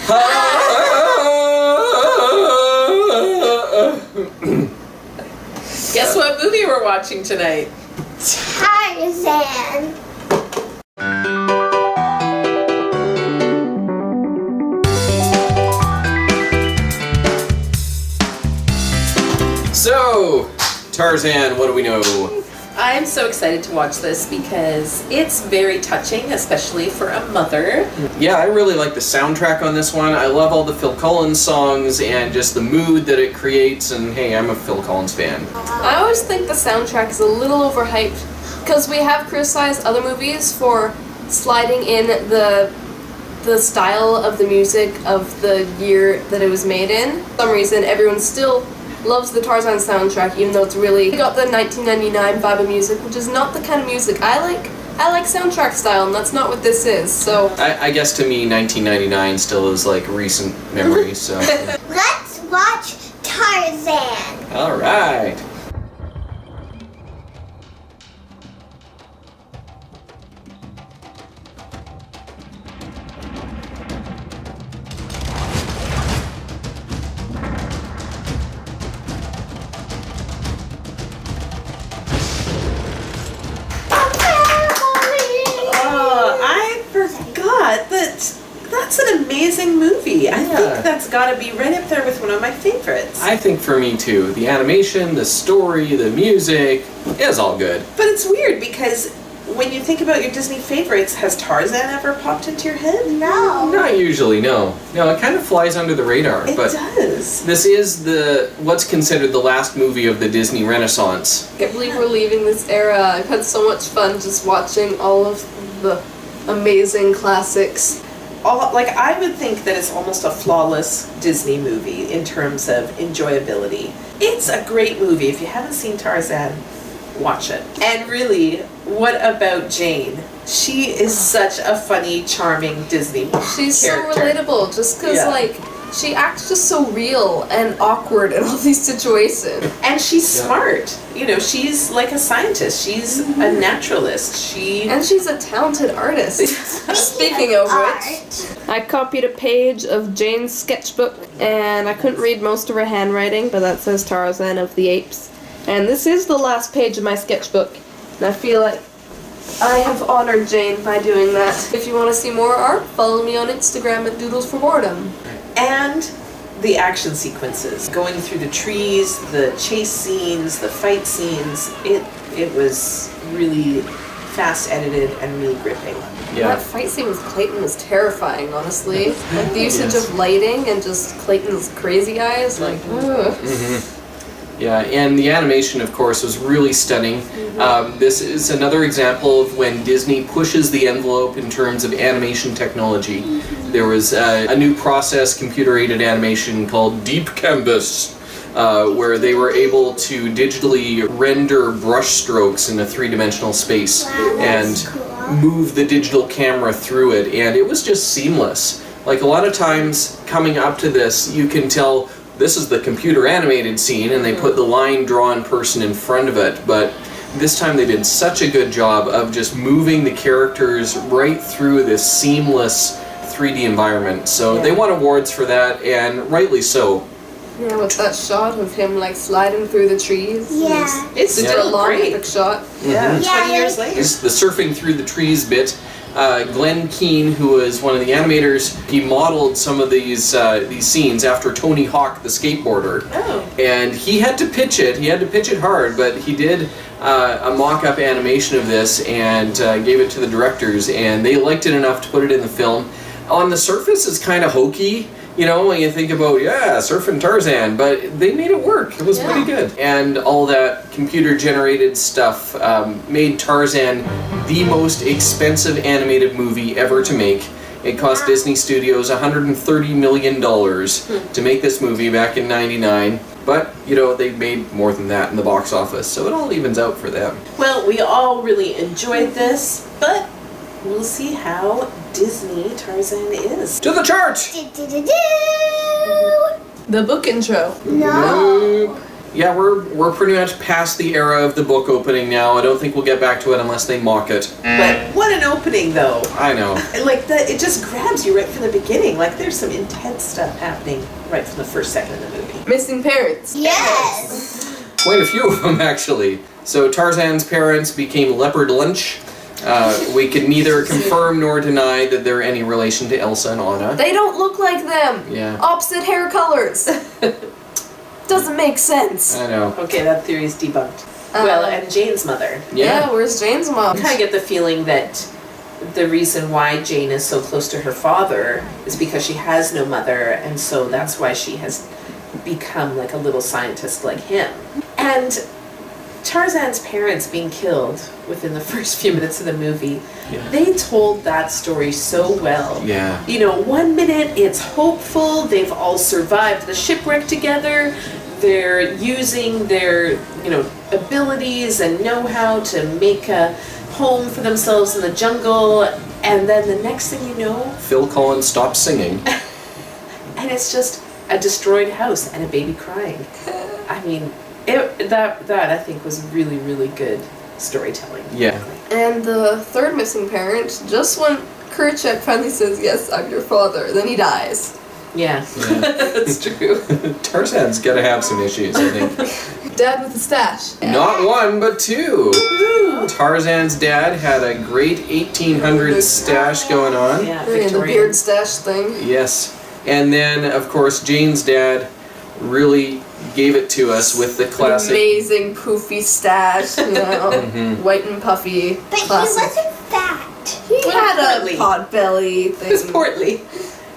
Guess what movie we're watching tonight? Tarzan. So, Tarzan, what do we know? I'm so excited to watch this because it's very touching, especially for a mother. Yeah, I really like the soundtrack on this one. I love all the Phil Collins songs and just the mood that it creates, and hey, I'm a Phil Collins fan. I always think the soundtrack is a little overhyped because we have criticized other movies for sliding in the style of the music of the year that it was made in. For some reason, everyone still loves the Tarzan soundtrack, even though it's really got the 1999 vibe of music, which is not the kind of music I like. I like soundtrack style, and that's not what this is, so... I guess to me, 1999 still is like recent memory, so... Let's watch Tarzan. Alright. That's an amazing movie. I think that's got to be right up there with one of my favorites. I think for me too. The animation, the story, the music, it's all good. But it's weird because when you think about your Disney favorites, has Tarzan ever popped into your head? No. Not usually, no. No, it kind of flies under the radar. It but does. This is what's considered the last movie of the Disney Renaissance. I can't believe we're leaving this era. I've had so much fun just watching all of the amazing classics. I would think that it's almost a flawless Disney movie in terms of enjoyability. It's a great movie. If you haven't seen Tarzan, watch it. And really, what about Jane? She is such a funny, charming Disney She's character. so relatable, just because, she acts just so real and awkward in all these situations. And she's smart. You know, she's like a scientist. She's a naturalist. And she's a talented artist. Speaking of which, I copied a page of Jane's sketchbook, and I couldn't read most of her handwriting, but that says Tarzan of the Apes. And this is the last page of my sketchbook, and I feel like I have honored Jane by doing that. If you want to see more art, follow me on Instagram at Doodles for Boredom. And the action sequences, going through the trees, the chase scenes, the fight scenes, it was really fast edited and really gripping. Yeah. That fight scene with Clayton was terrifying, honestly. Like the usage of lighting and just Clayton's crazy eyes, like, ugh. Mm-hmm. Yeah, and the animation, of course, was really stunning. This is another example of when Disney pushes the envelope in terms of animation technology. There was a new process, computer-aided animation called Deep Canvas, where they were able to digitally render brush strokes in a three-dimensional space and move the digital camera through it, and it was just seamless. Like, a lot of times coming up to this, you can tell this is the computer animated scene and they put the line drawn person in front of it, but this time they did such a good job of just moving the characters right through this seamless 3D environment. So they won awards for that, and rightly so. Yeah, with that shot of him like sliding through the trees. Yeah. It's still a long great. epic shot. Yeah, Yeah, 20 years later. The surfing through the trees bit. Glenn Keane, who was one of the animators, he modeled some of these scenes after Tony Hawk, the skateboarder. Oh. And he had to pitch it. He had to pitch it hard, but he did a mock-up animation of this and gave it to the directors, and they liked it enough to put it in the film. On the surface, it's kind of hokey. You know, when you think about, surfing Tarzan, but they made it work. It was pretty good. And all that computer-generated stuff made Tarzan the most expensive animated movie ever to make. It cost Disney Studios $130 million to make this movie back in '99. But, you know, they made more than that in the box office, so it all evens out for them. Well, we all really enjoyed this, but we'll see how Disney Tarzan is. To the chart! Do-do-do-do. The book intro. No. Yeah, we're pretty much past the era of the book opening now. I don't think we'll get back to it unless they mock it. But what an opening, though. I know. Like, it just grabs you right from the beginning. Like, there's some intense stuff happening right from the first second of the movie. Missing parents. Yes. Quite a few of them, actually. So Tarzan's parents became leopard lunch. We can neither confirm nor deny that they're any relation to Elsa and Anna. They don't look like them. Yeah. Opposite hair colors. Doesn't make sense. I know. Okay, that theory is debunked. Well, and Jane's mother. Yeah, where's Jane's mom? I kind of get the feeling that the reason why Jane is so close to her father is because she has no mother, and so that's why she has become like a little scientist like him. And Tarzan's parents being killed within the first few minutes of the movie, they told that story so well. Yeah. You know, 1 minute it's hopeful, they've all survived the shipwreck together, they're using their, you know, abilities and know-how to make a home for themselves in the jungle, and then the next thing you know, Phil Collins stopped singing. and it's just a destroyed house and a baby crying. I mean, that I think was really, really good storytelling. Yeah. And the third missing parent, just when Kerchak finally says, yes, I'm your father, then he dies. Yeah, Yeah. that's true. Tarzan's gotta have some issues, I think. Dad with a stash. Not one, but two. Tarzan's dad had a great 1800s stash going on. Yeah, And the Victorian. beard stash thing. Yes. And then, of course, Jane's dad really gave it to us with the classic... Amazing poofy stash, you know, white and puffy. But classic. he wasn't fat. He had portly. a pot belly It was thing. portly.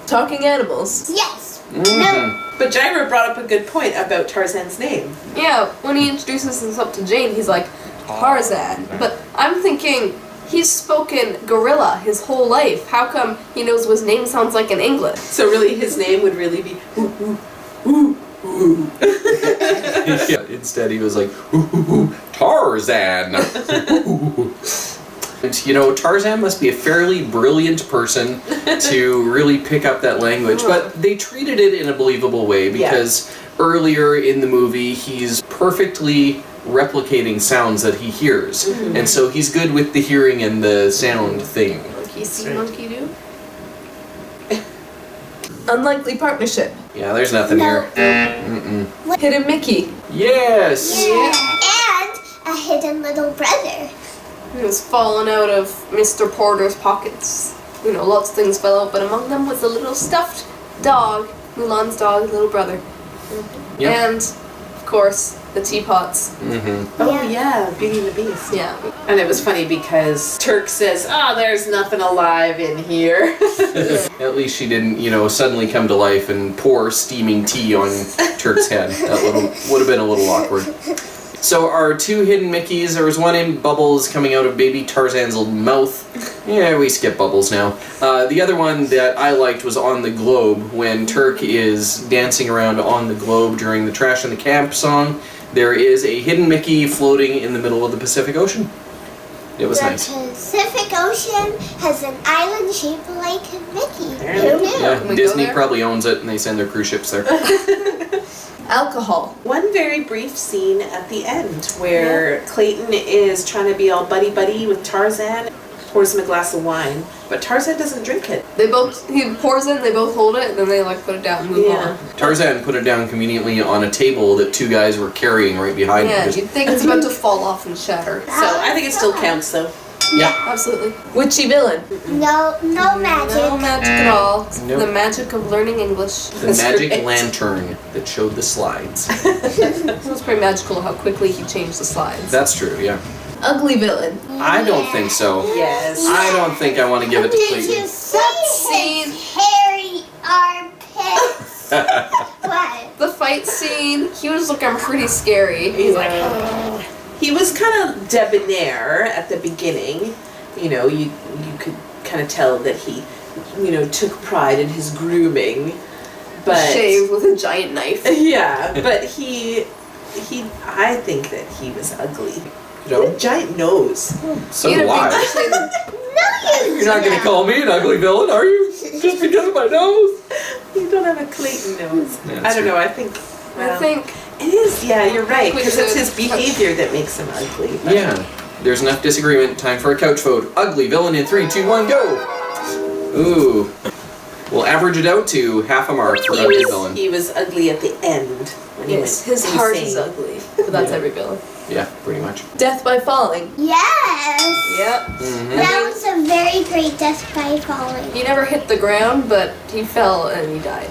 Talking animals. Yes. Mhm. But Jaira brought up a good point about Tarzan's name. Yeah, when he introduces himself to Jane, he's like, Tarzan. But I'm thinking, he's spoken gorilla his whole life. How come he knows what his name sounds like in English? So really his name would really be Yeah, instead he was like, "Ooh, Tarzan." And, you know, Tarzan must be a fairly brilliant person to really pick up that language, but they treated it in a believable way because earlier in the movie he's perfectly replicating sounds that he hears, and so he's good with the hearing and the sound thing. Monkey see, right. monkey do. Unlikely partnership. Yeah, there's nothing No. here. Mm-mm. Hidden Mickey. Yes! And a hidden little brother. He was falling out of Mr. Porter's pockets. You know, lots of things fell out, but among them was a little stuffed dog, Mulan's dog, little brother. Yep. And, of course, the teapots. Mm-hmm. Oh yeah, Beauty and the Beast. Yeah. And it was funny because Turk says, "Oh, there's nothing alive in here." At least she didn't, you know, suddenly come to life and pour steaming tea on Turk's head. That would have been a little awkward. So our two hidden Mickeys, there was one in Bubbles coming out of baby Tarzan's mouth. Yeah, we skip Bubbles now. The other one that I liked was on the globe, when Turk is dancing around on the globe during the Trash in the Camp song. There is a hidden Mickey floating in the middle of the Pacific Ocean. It was nice. The Pacific Ocean has an island shaped like Mickey. Apparently. Who knew? Yeah, Can we go Disney there? probably owns it and they send their cruise ships there. Alcohol. One very brief scene at the end where Clayton is trying to be all buddy-buddy with Tarzan, pours him a glass of wine, but Tarzan doesn't drink it. He pours it, they both hold it, and then they like put it down and move Yeah. on. Tarzan put it down conveniently on a table that two guys were carrying right behind Yeah, him. you'd think it's about to fall off and shatter. So I think it still counts though. Yeah. Absolutely. Witchy villain. No magic. No magic at all. Nope. The magic of learning English. The That's magic right. lantern that showed the slides. It was pretty magical how quickly he changed the slides. That's true, yeah. Ugly villain. I don't think so. Yes. I don't think I want to give it to Did you Clayton. see scene. his hairy armpits? What? The fight scene, he was looking pretty scary. He's like, He was kind of debonair at the beginning. You know, you could kind of tell that he, you know, took pride in his grooming. But shaved with a giant knife. yeah, but I think that he was ugly. He had a giant nose. So He had a do big I. chin. No, You're not going to call me an ugly villain, are you? Just because of my nose? You don't have a Clayton nose. Yeah, I that's don't know. right. I think. I Well, think It is, yeah, you're right, We because it's should his behavior that makes him ugly. but- Yeah. There's enough disagreement. Time for a couch vote. Ugly villain in 3, 2, 1, go! Ooh. We'll average it out to half a mark for ugly villain. He was ugly at the end. When he Yes, went his heart insane. is ugly. But that's Yeah. every villain. Yeah, pretty much. Death by falling. Yes. Yep. Mm-hmm. That was a very great death by falling. He never hit the ground, but he fell and he died.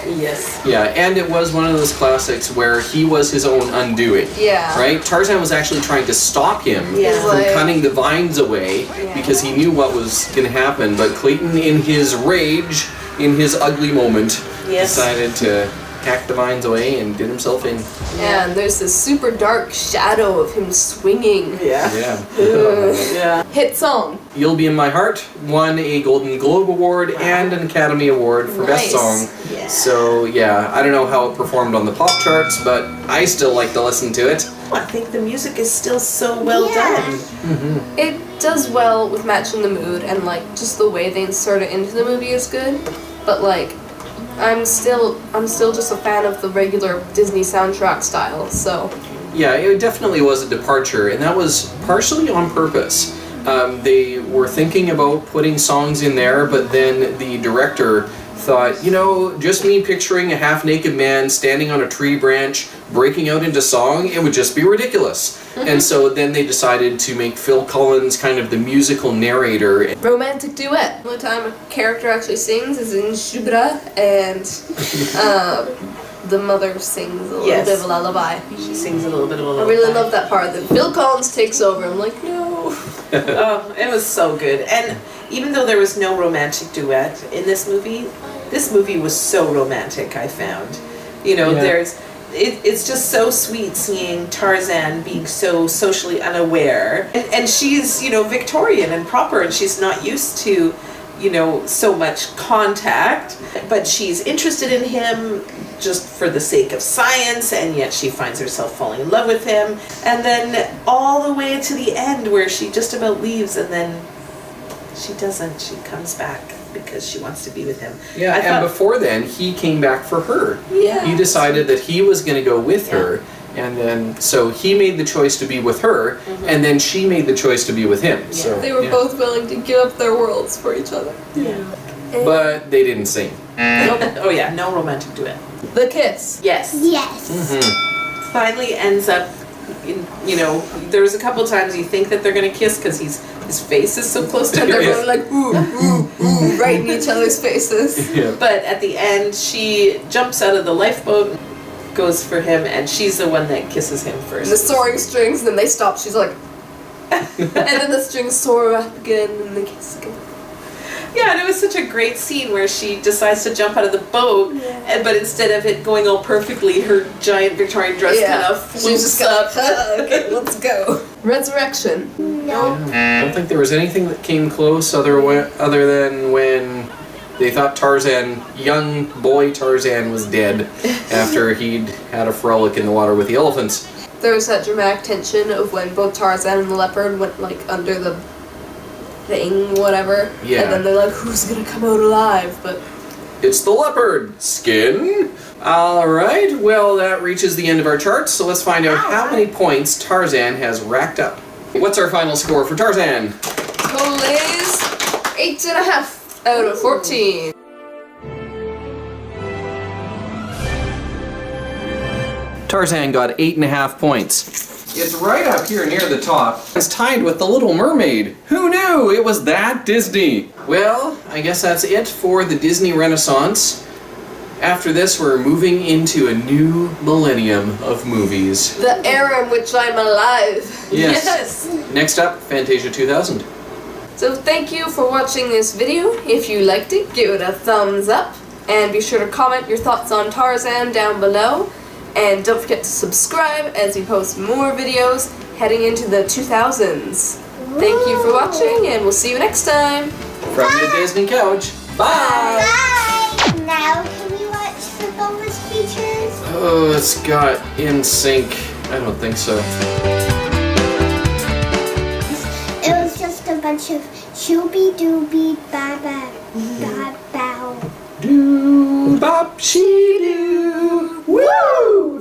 Yes. Yeah, and it was one of those classics where he was his own undoing. Yeah. Right? Tarzan was actually trying to stop him Yeah. from Like- cutting the vines away Yeah. because he knew what was going to happen. But Clayton, in his rage, in his ugly moment, Yes. decided to hack the vines away and did himself in. And there's this super dark shadow of him swinging. Yeah. Yeah. Yeah. Hit song. You'll Be in My Heart won a Golden Globe Award and an Academy Award for Best Nice. Song. Yeah. So, yeah, I don't know how it performed on the pop charts, but I still like to listen to it. I think the music is still so well Yeah. done. It does well with matching the mood, and like just the way they insert it into the movie is good. But like, I'm still just a fan of the regular Disney soundtrack style. So Yeah, it definitely was a departure, and that was partially on purpose. They were thinking about putting songs in there, but then the director thought, just me picturing a half-naked man standing on a tree branch, breaking out into song, it would just be ridiculous. And so then they decided to make Phil Collins kind of the musical narrator. romantic duet. The only time a character actually sings is in Shubra, and the mother sings a little Yes. bit of a lullaby. She sings a little bit of a I lullaby. really love that part. Then Phil Collins takes over. I'm like, no. Oh, it was so good. And even though there was no romantic duet in this movie was so romantic, I found. Yeah. It's just so sweet seeing Tarzan being so socially unaware. And she's, Victorian and proper, and she's not used to, so much contact. But she's interested in him just for the sake of science, and yet she finds herself falling in love with him. And then all the way to the end where she just about leaves, and then she doesn't. She comes back because she wants to be with him. Yeah, I and thought- before then, he came back for her. Yeah. He decided that he was going to go with her, and then, so he made the choice to be with her, and then she made the choice to be with him. So, They were yeah. both willing to give up their worlds for each other. Yeah. But they didn't sing. Oh yeah, no romantic duet. The kiss. Yes. Yes. Mm-hmm. Finally ends up in, there's a couple times you think that they're gonna kiss because his face is so close to And they're hers. both like, ooh, ooh, ooh, right in each other's faces. Yeah. But at the end, she jumps out of the lifeboat, goes for him, and she's the one that kisses him And the first. soaring strings, and then they stop. She's like, and then the strings soar up again, and they kiss again. Yeah, and it was such a great scene where she decides to jump out of the boat, but instead of it going all perfectly, her giant Victorian dress kind of She's floats just up. okay, let's go. Resurrection. No. I don't think there was anything that came close other than when they thought young boy Tarzan was dead after he'd had a frolic in the water with the elephants. There was that dramatic tension of when both Tarzan and the leopard went like under the thing, whatever. Yeah. And then they're like, who's gonna come out alive? But It's the leopard skin. All right, well, that reaches the end of our charts, so let's find out how many points Tarzan has racked up. What's our final score for Tarzan? total is 8.5 out of 14. Tarzan got 8.5 points. It's right up here near the top. It's tied with The Little Mermaid. Who knew it was that Disney? Well, I guess that's it for the Disney Renaissance. After this, we're moving into a new millennium of movies. The era in which I'm alive. Yes. Next up, Fantasia 2000. So thank you for watching this video. If you liked it, give it a thumbs up. And be sure to comment your thoughts on Tarzan down below. And don't forget to subscribe as we post more videos heading into the 2000s. Thank you for watching, and we'll see you next time. From the Disney couch. Bye! Bye. Now can we watch the bonus features? Oh, it's got NSYNC. I don't think so. It was just a bunch of shooby dooby baba ba bow. Doo bop she doo. Woo!